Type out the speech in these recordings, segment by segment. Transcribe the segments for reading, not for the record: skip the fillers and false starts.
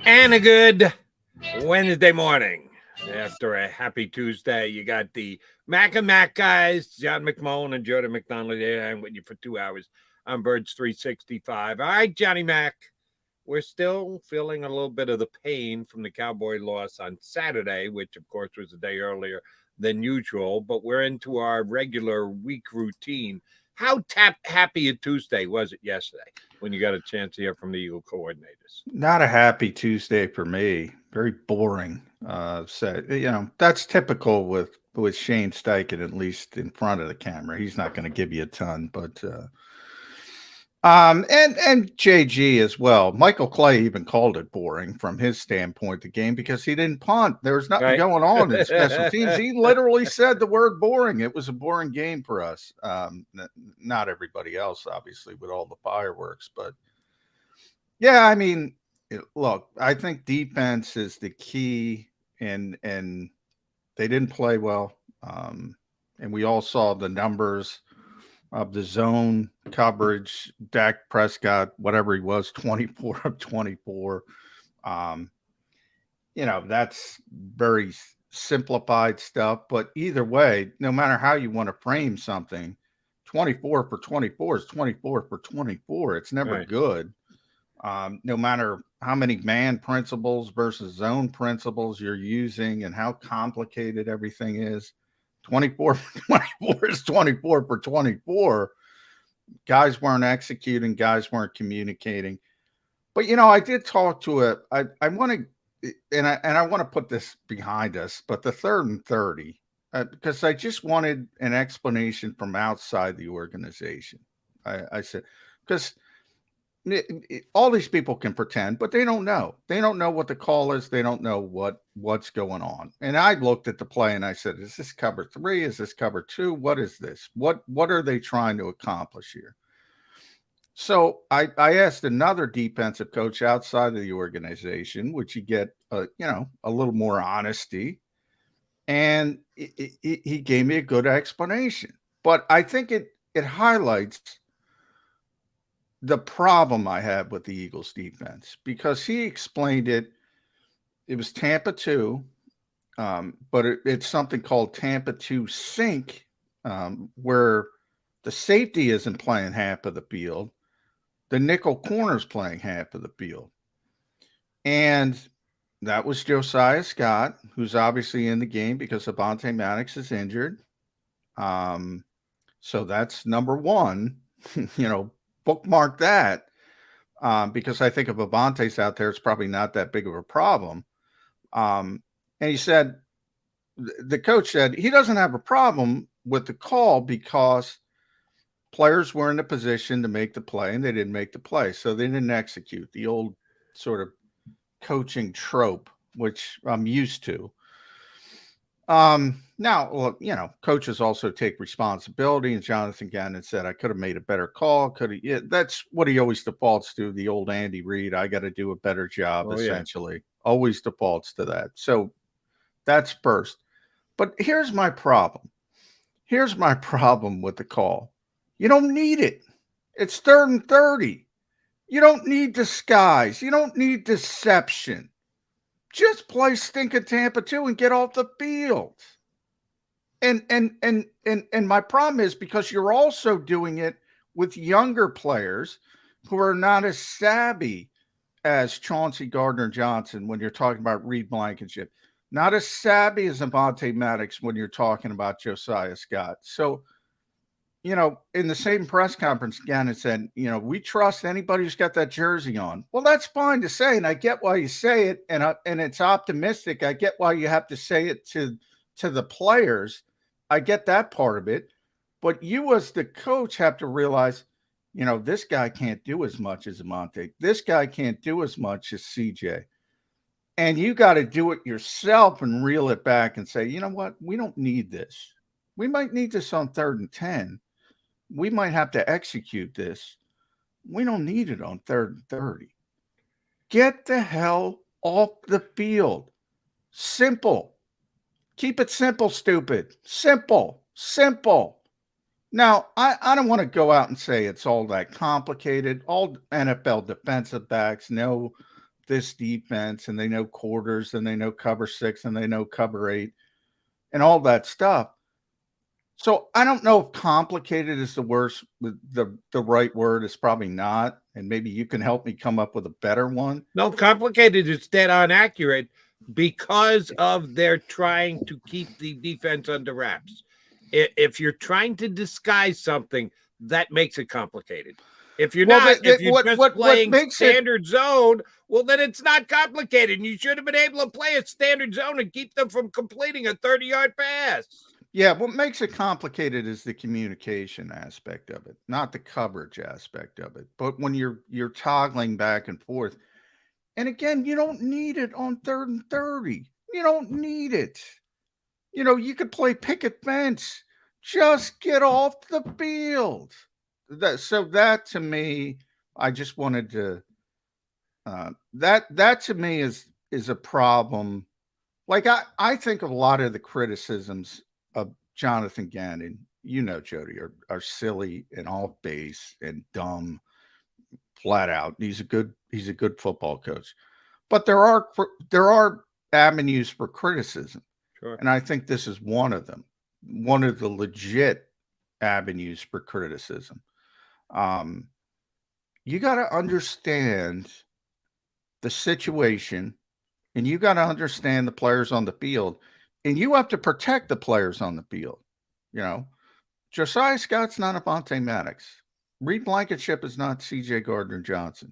And a good Wednesday morning. After a happy Tuesday, you got the Mac and Mac guys, John McMullen and Jody McDonald. I'm with you for 2 hours on Birds 365. All right, Johnny Mac. We're still feeling a little bit of the pain from the Cowboy loss on Saturday, which, of course, was a day earlier than usual, but we're into our regular week routine. How happy a Tuesday was it yesterday when you got a chance to hear from the Eagle coordinators? Not a happy Tuesday for me. Very boring. That's typical with Shane Steichen, at least in front of the camera. He's not going to give you a ton, but and JG as well. Michael Clay even called it boring from his standpoint, the game, because he didn't punt. There was nothing going on in special teams. He literally said the word boring. It was a boring game for us. Not everybody else, obviously, with all the fireworks, but yeah, I mean, look, I think defense is the key, and they didn't play well, and we all saw the numbers of the zone coverage. Dak Prescott, whatever he was, 24 of 24. That's very simplified stuff, but either way, no matter how you want to frame something, 24 for 24 is 24 for 24. It's never good. No matter how many man principles versus zone principles you're using and how complicated everything is, 24 for 24 is 24 for 24. Guys weren't executing, guys weren't communicating. But I did talk to I want to, and I want to put this behind us, but the 3rd and 30, because I just wanted an explanation from outside the organization. I said, because all these people can pretend, but they don't know. They don't know what the call is. They don't know what's going on. And I looked at the play and I said, is this cover 3? Is this cover 2? What is this? What are they trying to accomplish here? So I asked another defensive coach outside of the organization, which you get a little more honesty. And he gave me a good explanation. But I think it highlights the problem I have with the Eagles defense, because he explained it. It was Tampa 2, but it's something called Tampa 2 sync, where the safety isn't playing half of the field. The nickel corner's playing half of the field. And that was Josiah Scott, who's obviously in the game because Devonta Maddox is injured. So that's number one, bookmark that, because I think if Avante's out there, it's probably not that big of a problem. And he said, the coach said he doesn't have a problem with the call because players were in a position to make the play and they didn't make the play. So they didn't execute, the old sort of coaching trope, which I'm used to. Now, coaches also take responsibility, and Jonathan Gannon said, I could have made a better call. That's what he always defaults to, the old Andy Reid. I got to do a better job, essentially. Yeah. Always defaults to that. So that's first. But here's my problem. Here's my problem with the call. You don't need it. It's 3rd and 30. You don't need disguise. You don't need deception. Just play stinking Tampa 2 and get off the field. And my problem is because you're also doing it with younger players who are not as savvy as Chauncey Gardner-Johnson when you're talking about Reed Blankenship. Not as savvy as Devonta Maddox when you're talking about Josiah Scott. So, in the same press conference, Gannon said, we trust anybody who's got that jersey on. Well, that's fine to say, and I get why you say it, and it's optimistic. I get why you have to say it to the players. I get that part of it. But you as the coach have to realize, this guy can't do as much as Amonte. This guy can't do as much as CJ. And you got to do it yourself and reel it back and say, you know what? We don't need this. We might need this on 3rd and 10. We might have to execute this. We don't need it on 3rd and 30. Get the hell off the field. Simple. Keep it simple, stupid. Simple. Now, I don't want to go out and say it's all that complicated. All NFL defensive backs know this defense, and they know quarters, and they know cover 6, and they know cover 8, and all that stuff. So I don't know if complicated is the right word. It's probably not. And maybe you can help me come up with a better one. No, complicated is dead on accurate because of their trying to keep the defense under wraps. If you're trying to disguise something, that makes it complicated. If you're if you're just playing standard zone, well, then it's not complicated. And you should have been able to play a standard zone and keep them from completing a 30-yard pass. Yeah, what makes it complicated is the communication aspect of it, not the coverage aspect of it. But when you're toggling back and forth, and again, you don't need it on 3rd and 30. You don't need it. You could play picket fence. Just get off the field. That to me, I just wanted to. That to me is a problem. Like I think of a lot of the criticisms of Jonathan Gannon, Jody, are silly and off base and dumb, flat out. He's a good football coach, but there are avenues for criticism, sure. And I think this is one of them, one of the legit avenues for criticism. You got to understand the situation, and you got to understand the players on the field. And you have to protect the players on the field. Josiah Scott's not Avonte Maddox. Reed Blankenship is not C.J. Gardner-Johnson.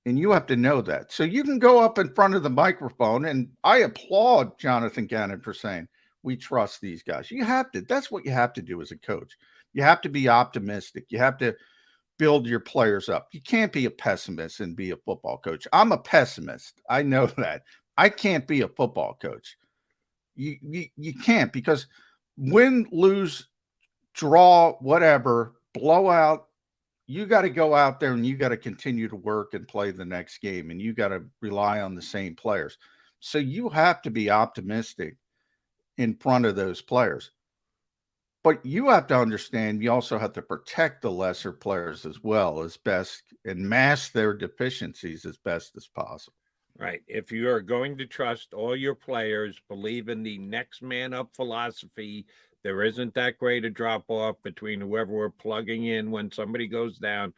And you have to know that. So you can go up in front of the microphone, and I applaud Jonathan Gannon for saying, we trust these guys. You have to. That's what you have to do as a coach. You have to be optimistic. You have to build your players up. You can't be a pessimist and be a football coach. I'm a pessimist. I know that. I can't be a football coach. You can't, because win, lose, draw, whatever, blowout, you got to go out there and you got to continue to work and play the next game, and you got to rely on the same players. So you have to be optimistic in front of those players. But you have to understand, you also have to protect the lesser players as well as best, and mask their deficiencies as best as possible. Right. If you are going to trust all your players, believe in the next man up philosophy, there isn't that great a drop off between whoever we're plugging in when somebody goes down.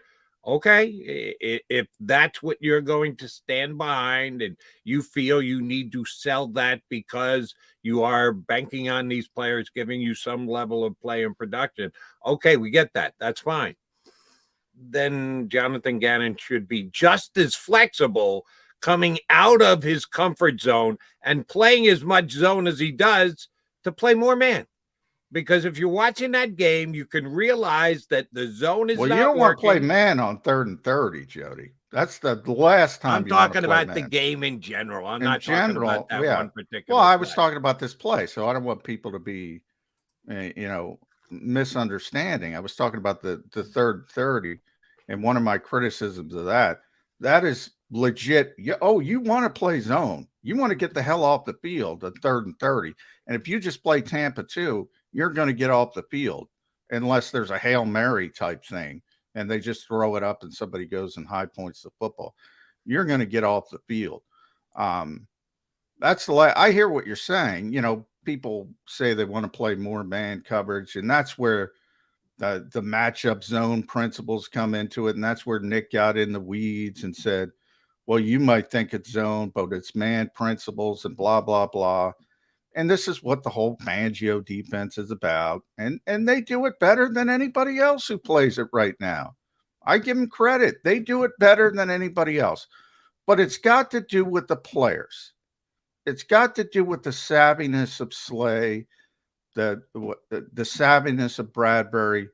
Okay, if that's what you're going to stand behind, and you feel you need to sell that because you are banking on these players giving you some level of play and production, okay, we get that. That's fine. Then Jonathan Gannon should be just as flexible coming out of his comfort zone and playing as much zone as he does to play more man. Because if you're watching that game, you can realize that the zone is not working. Well, you don't want to play man on 3rd and 30, Jody. That's the last time I'm talking about the game in general. I'm not talking about that one particular Well, I was talking about this play, so I don't want people to be, misunderstanding. I was talking about the 3rd 30, and one of my criticisms of that is legit. You want to play zone. You want to get the hell off the field at 3rd and 30. And if you just play Tampa 2, you're going to get off the field unless there's a Hail Mary type thing and they just throw it up and somebody goes and high points the football. You're going to get off the field. That's the I hear what you're saying. People say they want to play more man coverage, and that's where the matchup zone principles come into it. And that's where Nick got in the weeds and said, well, you might think it's zone, but it's man principles and blah, blah, blah. And this is what the whole Fangio defense is about. And they do it better than anybody else who plays it right now. I give them credit. They do it better than anybody else. But it's got to do with the players. It's got to do with the savviness of Slay, the savviness of Bradbury,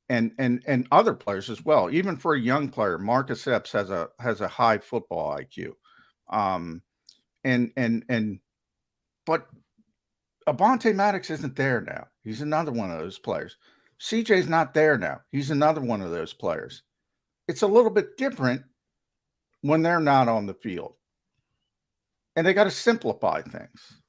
and other players as well. Even for a young player, Marcus Epps has a high football IQ. But Avonte Maddox isn't there now. He's another one of those players. CJ's not there now. He's another one of those players. It's a little bit different when they're not on the field. And they got to simplify things.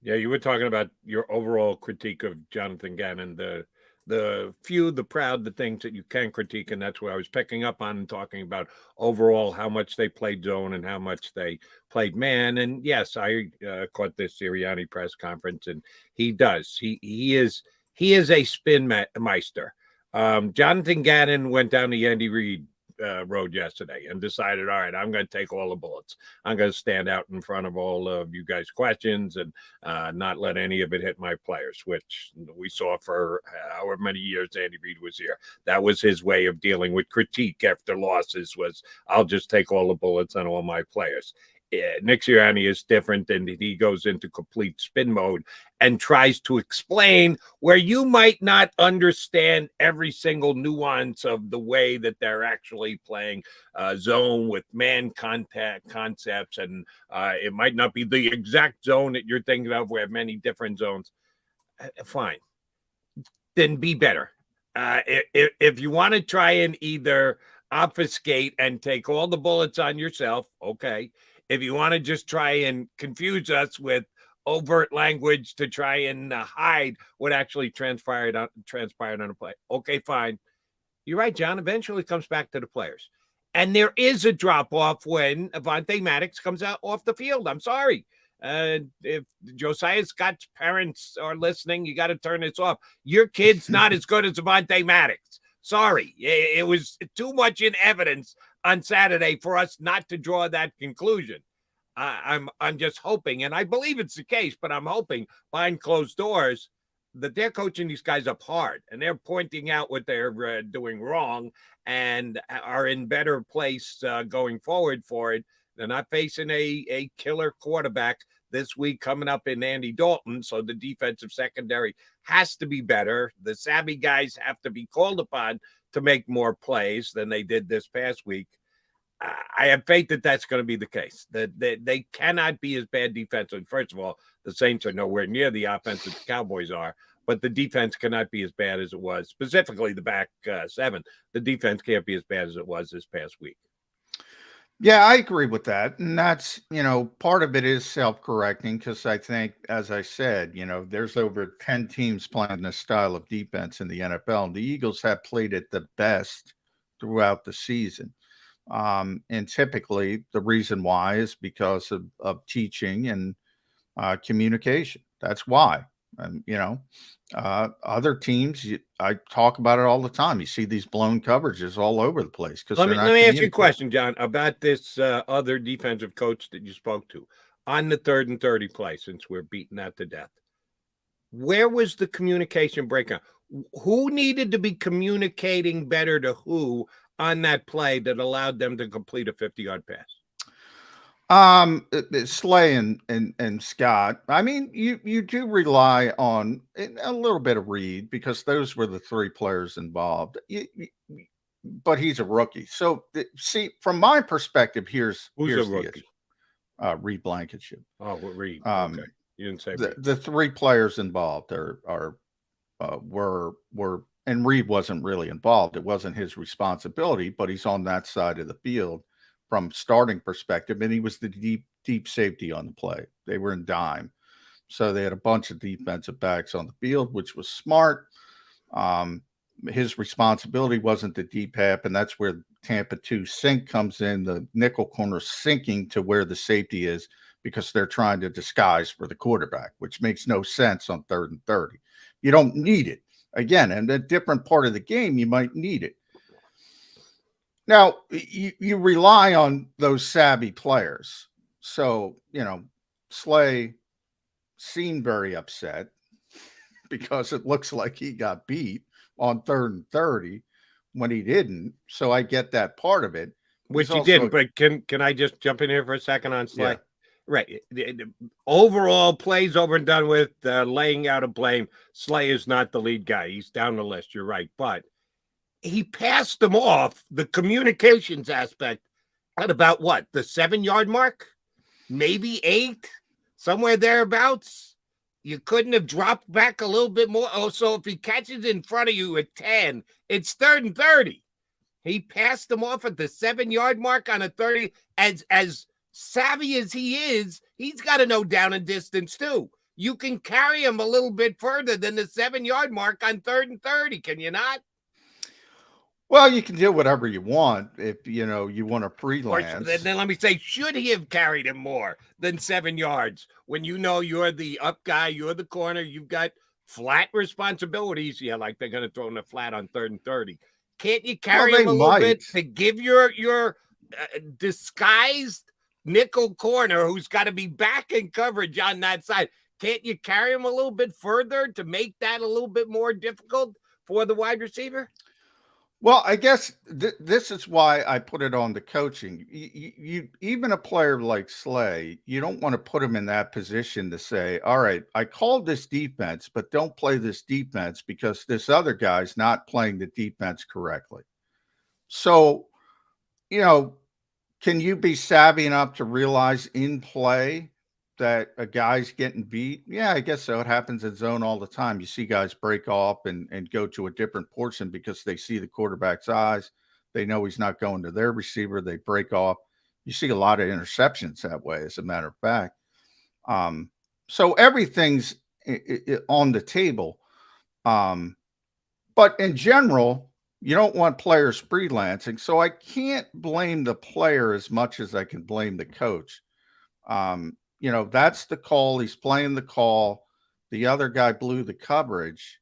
Yeah, you were talking about your overall critique of Jonathan Gannon, the the few, the proud, the things that you can critique, and that's what I was picking up on and talking about overall how much they played zone and how much they played man. And yes, I caught this Sirianni press conference, and he does. He is a spin meister. Jonathan Gannon went down the Andy Reid road yesterday and decided, all right, I'm going to take all the bullets. I'm going to stand out in front of all of you guys' questions and not let any of it hit my players, which we saw for however many years Andy Reid was here. That was his way of dealing with critique after losses, was I'll just take all the bullets on all my players. Nick Sirianni is different, and he goes into complete spin mode and tries to explain where you might not understand every single nuance of the way that they're actually playing zone with man contact concepts. And it might not be the exact zone that you're thinking of. We have many different zones. Fine. Then be better. If you want to try and either obfuscate and take all the bullets on yourself, okay. If you want to just try and confuse us with overt language to try and hide what actually transpired on a play, okay, fine. You're right, John. Eventually it comes back to the players. And there is a drop-off when Avonte Maddox comes out off the field. I'm sorry. If Josiah Scott's parents are listening, you got to turn this off. Your kid's not as good as Avonte Maddox. Sorry. It was too much in evidence on Saturday for us not to draw that conclusion. I'm just hoping, and I believe it's the case, but I'm hoping behind closed doors that they're coaching these guys up hard and they're pointing out what they're doing wrong and are in better place going forward for it. They're not facing a killer quarterback this week coming up in Andy Dalton, so the defensive secondary has to be better. The savvy guys have to be called upon to make more plays than they did this past week. I have faith that that's going to be the case, that they cannot be as bad defensively. First of all, the Saints are nowhere near the offense that the Cowboys are, but the defense cannot be as bad as it was, specifically the back seven. The defense can't be as bad as it was this past week. Yeah, I agree with that. And that's, part of it is self-correcting because I think, as I said, there's over 10 teams playing this style of defense in the NFL, and the Eagles have played it the best throughout the season. And typically the reason why is because of teaching and communication. That's why. And, other teams, I talk about it all the time. You see these blown coverages all over the place. Let me ask you a question, John, about this other defensive coach that you spoke to on the 3rd and 30 play, since we're beating that to death. Where was the communication breakdown? Who needed to be communicating better to who on that play that allowed them to complete a 50-yard pass? Slay and Scott. I mean, you do rely on a little bit of Reed because those were the 3 players involved. But he's a rookie. So see, from my perspective, here's a rookie? Reed Blankenship. Oh, Reed. Okay, you didn't say the 3 players involved were, and Reed wasn't really involved. It wasn't his responsibility, but he's on that side of the field from starting perspective, and he was the deep safety on the play. They were in dime, so they had a bunch of defensive backs on the field, which was smart. His responsibility wasn't the deep half, and that's where Tampa 2 sink comes in, the nickel corner sinking to where the safety is because they're trying to disguise for the quarterback, which makes no sense on 3rd and 30. You don't need it. Again, in a different part of the game, you might need it. Now, you rely on those savvy players. So, Slay seemed very upset because it looks like he got beat on 3rd and 30 when he didn't. So I get that part of it. Which he didn't, but can I just jump in here for a second on Slay? Yeah. Right. The overall plays over and done with, laying out of blame. Slay is not the lead guy. He's down the list. You're right. But he passed them off, the communications aspect, at about what, the 7-yard mark? Maybe 8, somewhere thereabouts. You couldn't have dropped back a little bit more. Oh, so if he catches in front of you at 10, it's 3rd and 30. He passed them off at the 7-yard mark on a 30. As savvy as he is, he's got to know down and distance too. you can carry him a little bit further than the 7-yard mark on 3rd and 30, can you not? Well, you can do whatever you want if, you want to Or freelance. then let me say, should he have carried him more than 7 yards when you know you're the up guy, you're the corner, you've got flat responsibilities? Yeah, like they're going to throw in the flat on 3rd and 30. Can't you carry him a little bit to give your disguised nickel corner who's got to be back in coverage on that side? Can't you carry him a little bit further to make that a little bit more difficult for the wide receiver? Well, I guess this is why I put it on the coaching. You even a player like Slay, you don't want to put him in that position to say, all right, I called this defense, but don't play this defense because this other guy's not playing the defense correctly. So, can you be savvy enough to realize in play that a guy's getting beat? Yeah, I guess so. It happens in zone all the time. You see guys break off and go to a different portion because they see the quarterback's eyes. They know he's not going to their receiver. They break off. You see a lot of interceptions that way, as a matter of fact. So everything's on the table. But in general, you don't want players freelancing. So I can't blame the player as much as I can blame the coach. That's the call. He's playing the call. The other guy blew the coverage.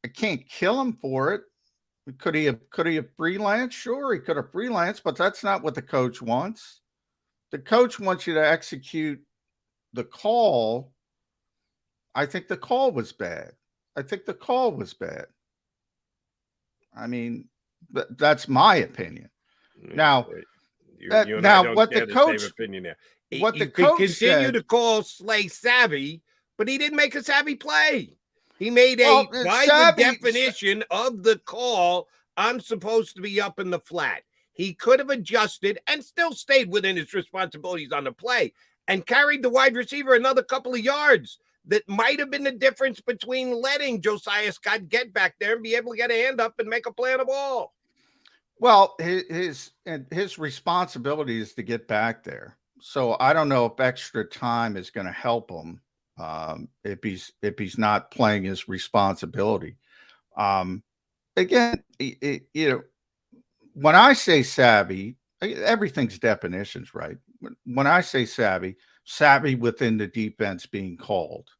I can't kill him for it. Could he have freelanced? Sure, he could have freelanced, but that's not what the coach wants. The coach wants you to execute the call. I think the call was bad. I mean, that's my opinion. Now, what the coach opinion there. What the coach continue to call Slay savvy, but he didn't make a savvy play. He made by the definition of the call, I'm supposed to be up in the flat. He could have adjusted and still stayed within his responsibilities on the play and carried the wide receiver another couple of yards. That might have been the difference between letting Josiah Scott get back there and be able to get a hand up and make a play on the ball. Well, his responsibility is to get back there. So I don't know if extra time is going to help him if he's not playing his responsibility. Again, when I say savvy, everything's definitions, right? When I say savvy within the defense being called.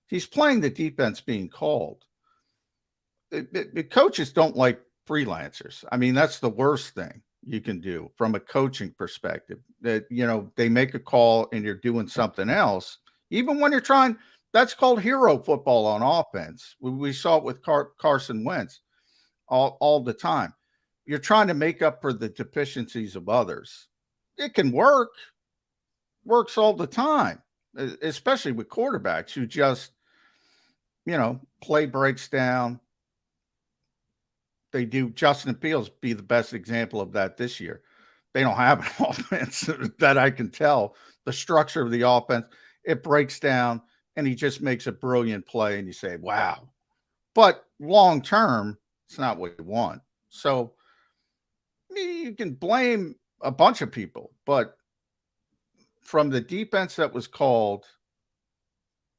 He's playing the defense being called. The coaches don't like freelancers. I mean, that's the worst thing you can do from a coaching perspective. That, they make a call and you're doing something else. Even when you're trying, that's called hero football on offense. We saw it with Carson Wentz all the time. You're trying to make up for the deficiencies of others. It can work. Works all the time, especially with quarterbacks who just, play breaks down. They do. Justin Fields be the best example of that this year. They don't have an offense that I can tell. The structure of the offense, it breaks down, and he just makes a brilliant play, and you say, wow. But long term, it's not what you want. So you can blame a bunch of people, but from the defense that was called,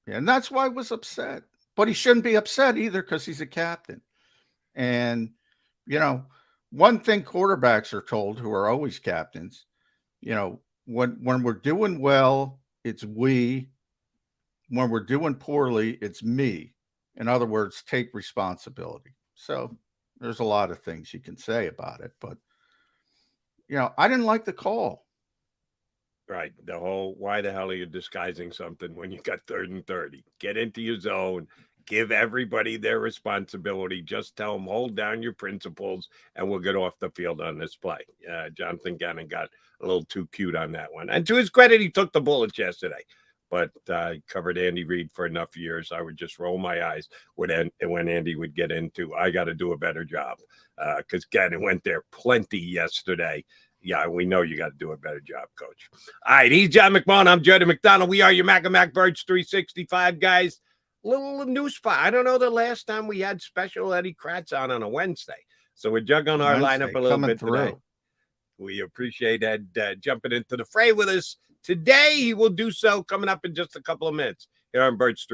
and that's why I was upset. But he shouldn't be upset either because he's a captain. And, one thing quarterbacks are told, who are always captains, when we're doing well, it's we. When we're doing poorly, it's me. In other words, take responsibility. So there's a lot of things you can say about it. But, I didn't like the call. Right. The whole, why the hell are you disguising something when you got 3rd and 30? Get into your zone. Give everybody their responsibility. Just tell them, hold down your principles, and we'll get off the field on this play. Jonathan Gannon got a little too cute on that one. And to his credit, he took the bullets yesterday. But I covered Andy Reid for enough years. I would just roll my eyes when Andy would get into, I got to do a better job. Because Gannon went there plenty yesterday. Yeah, we know you got to do a better job, Coach. All right, he's John McMullen. I'm Jody McDonald. We are your Mac and Mac Birds 365 guys. Little new spot. I don't know the last time we had special Eddie Kratz on a Wednesday. So we're juggling our lineup a little bit today. We appreciate Ed jumping into the fray with us today. He will do so coming up in just a couple of minutes here on Birds